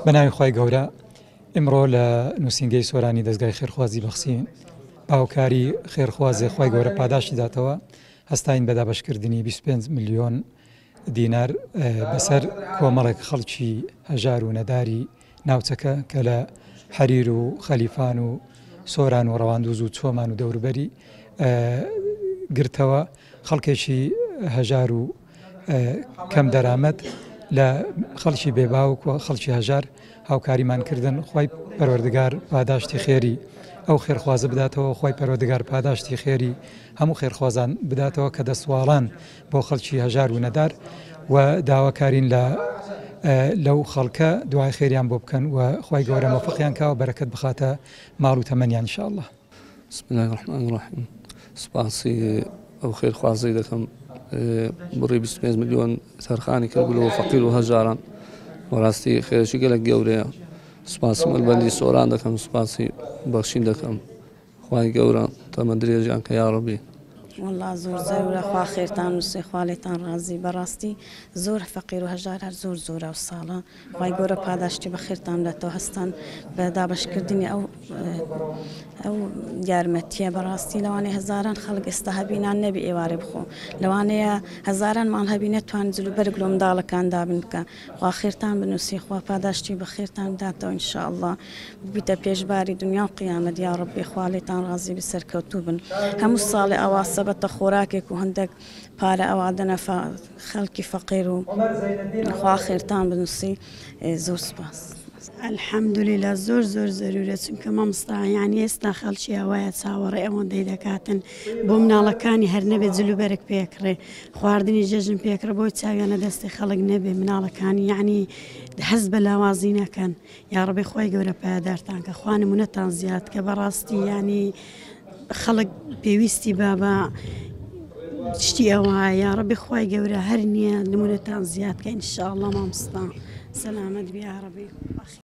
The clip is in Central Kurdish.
بەناوی خی گەورە ئمڕۆ لە نووسنگەی سۆرانی دەستگای خێرخوازی بەخسین باوکاری خێرخوازێ خی گەورە پاداشی داتەوە هەستاین بە دابەشکردنی 25 میلیۆن دینار بەسەر کۆمەڵێک خەڵکی هەژار و نەداری ناوچەکە کە لە حەریر و خەلیفان و سۆران و ڕەواندوز و چۆمان و دەوروبەری گرتەوە خەڵکێکی هەژار و کەم دەرامەت لە خەڵکی بێباوک و خەڵکی هەژار هاوکاریمانکردن خی پەروەردگار پاداشتی خێری ئەو خێرخوازە بداتەوە خی پەروەردگار پاداشتی خێری هەموو خێرخوازان بداتەوە کە دەسواڵان بۆ خەڵکی هەژار و نەدار و داواکارین لەو خەڵکە دوای خێریان بۆ بکەن و خی گەورە مەوفقیان کاوە بەرەکەت بخاتە ماڵ و تەمەنیان انشاءالله. بسم الله الرحمن الرحیم. سپاسی ئەو خێرخوازەی دەکەم بڕی 25 میلیۆن سەرخانی کردبوو فەقیر و هەژاران وەڕاستی خێرشی گەلێک گەورەیە. سپاسی مەلبەندی سۆران دەکەم، سپاسی بەخشین دەکەم. خی گەورە تەمە درێژیان کە یا ڕەبی. والله زۆر زەورە خوا خێرتان نووسێ خوا لێتان ڕازی بەڕاستی زۆر فەقیر و هەژار هەر زۆر زۆرە و ساڵە خی گەورە پاداشتی بە خێرتان بداتەوە هەستان بە دابەشکردنی ئەو یارمەتیە بەڕاستی لەوانەیە هەزاران خەڵک ئێستا هەبینان نەبی ئێوارێ بخۆ لەوانەیە هەزاران ماڵ هەبی نەتوان جلوبەرگ لۆ منداڵەکان دابن بکە خوا خێرتان بنووسی خوا پاداشتی بە خێرتان بداتەوە انشاءالله ببیتە پێشباری دنیا و قیامەت یا ڕەبی خوا لێتان ڕازی بسەرکەوتوو بن هەموو ساڵی ئەواسە بەتە خۆراکێک و هەندێک پارە ئەوادەنە خەڵکی فەقیر و خوا خێرتان بنووسی زۆر سپاس. الحەمدولله زۆر زەرورە چونکە مامۆستا یانی ئێستا خەڵکی ئەوایە چاوەڕێ ئەوەندەی دەکاتن بۆ مناڵەکانی هەر نەبێت جلوبەرێک پێکڕێ خواردنی جەژن پێکرە بۆی چاویانە دەستی خەڵک نەبێ مناڵەکانی یعنی حەز بە لاوازی نەکەن یا ڕەبی خۆی گەورە پایدارتان کە خوا نمونەتان زیاد کە بەڕاستی ینی خەڵک پێویستی بابە شتی ئەوە یا ڕەبی خۆی گەورە هەر نییە نمونەتان زیاد کە ئینشاءالله مامۆستا سەلامەت بیا ڕەبی.